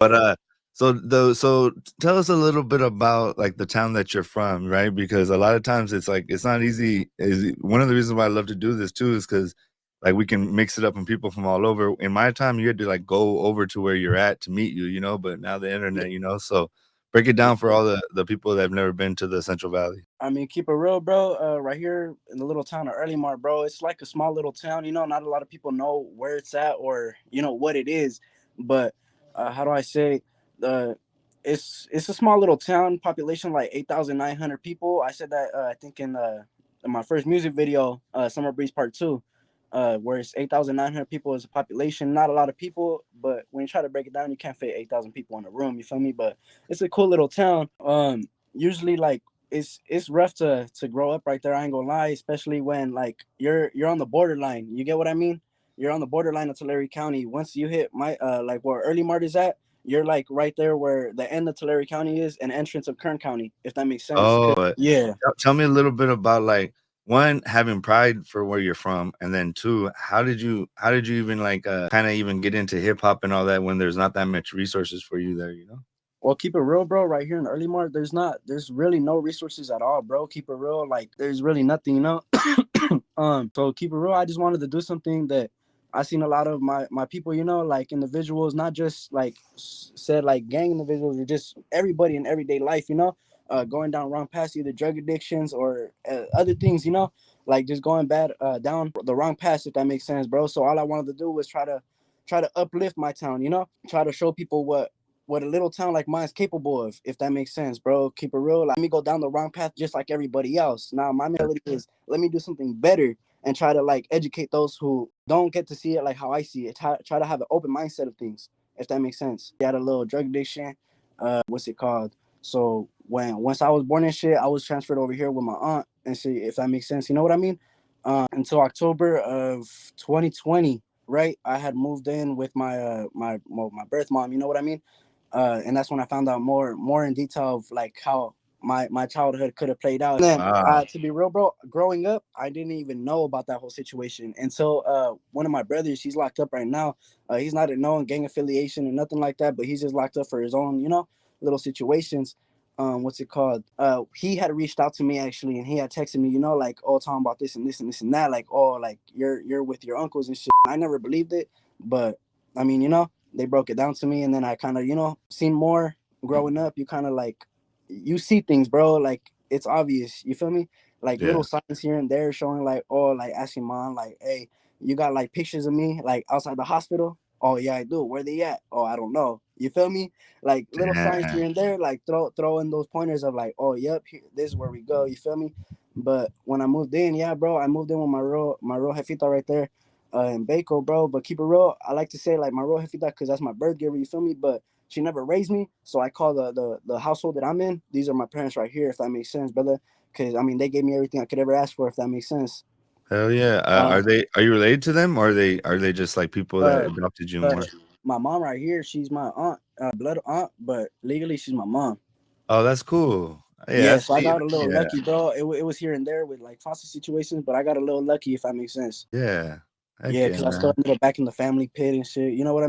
But, so tell us a little bit about, like, the town that you're from, right? Because a lot of times it's, like, it's not easy one of the reasons why I love to do this too is because like, we can mix it up and people from all over. In my time, you had to, like, go over to where you're at to meet you, but now the Yeah, internet, so break it yeah. down for all the people that have never been to the Central Valley. I mean, keep it real, bro. Right here in the little town of EarliMart, bro, it's like a small little town. Not a lot of people know where it's at or what it is. But how do I say? Uh, it's a small little town, population like 8,900 people. I said that I think in my first music video, Summer Breeze Part Two, where it's 8,900 people as a population. Not a lot of people, but when you try to break it down, you can't fit 8,000 people in a room. You feel me? But it's a cool little town. Usually like it's rough to grow up right there. I ain't gonna lie, especially when like you're on the borderline. You get what I mean? You're on the borderline of Tulare County. Once you hit my like where Early Mart is at, you're like right there where the end of Tulare County is and entrance of Kern County, if that makes sense. Oh, 'Cause- yeah. tell me a little bit about, like, 1, having pride for where you're from, and then 2, how did you even, like, kinda even get into hip hop and all that when there's not that much resources for you there, you know? Well, keep it real, bro. Right here in Early Mart, there's really no resources at all, bro. Keep it real, like there's really nothing. So keep it real. I just wanted to do something that I seen a lot of my people, like individuals, not just like said like gang individuals, or just everybody in everyday life, going down wrong paths, either drug addictions or other things, like just going bad down the wrong path, if that makes sense, bro. So all I wanted to do was try to uplift my town, try to show people what a little town like mine is capable of, if that makes sense, bro. Keep it real. Like, let me go down the wrong path just like everybody else. Now, my mentality is let me do something better and try to like educate those who don't get to see it like how I see it. Try to have an open mindset of things, if that makes sense. He had a little drug addiction. What's it called? So once I was born and shit, I was transferred over here with my aunt and shit, if that makes sense. You know what I mean? Until October of 2020, right? I had moved in with my birth mom. You know what I mean? And that's when I found out more in detail of like how my childhood could have played out. And then Wow. to be real, bro, growing up, I didn't even know about that whole situation until one of my brothers. He's locked up right now. He's not a known gang affiliation or nothing like that, but he's just locked up for his own, little situations. What's it called? He had reached out to me actually, and he had texted me, like, oh, talking about this and this and this and that, like, oh, like you're with your uncles and shit. I never believed it, but I mean, they broke it down to me, and then I kind of seen more growing up. You kind of like you see things, bro, like it's obvious, you feel me, like Yeah. little signs here and there showing like, oh, like asking mom like, hey, you got like pictures of me like outside the hospital? Oh yeah, I do. Where they at? Oh, I don't know, you feel me, like little signs here Damn. and there, like throw in those pointers of like, oh yep, here, this is where we go, you feel me. But when I moved in, yeah, bro, I moved in with my real jefita right there in Baco, bro. But keep it real, I like to say like my real jefita because that's my birth giver. You feel me? But she never raised me, so I call the household that I'm in. These are my parents right here, if that makes sense, brother. Because I mean, they gave me everything I could ever ask for, if that makes sense. Hell yeah. Uh, Are you related to them, or are they just, like, people that uh, adopted you uh more? my mom right here, she's my aunt, blood aunt, but legally she's my mom. Oh, that's cool. Yeah, Yeah, that's so I neat. got a little Yeah. lucky, bro. It was here and there with like foster situations, but I got a little lucky, if that makes sense. Yeah. Heck Yeah, yeah, because I still man. ended up back in the family pit and shit. You know what I mean?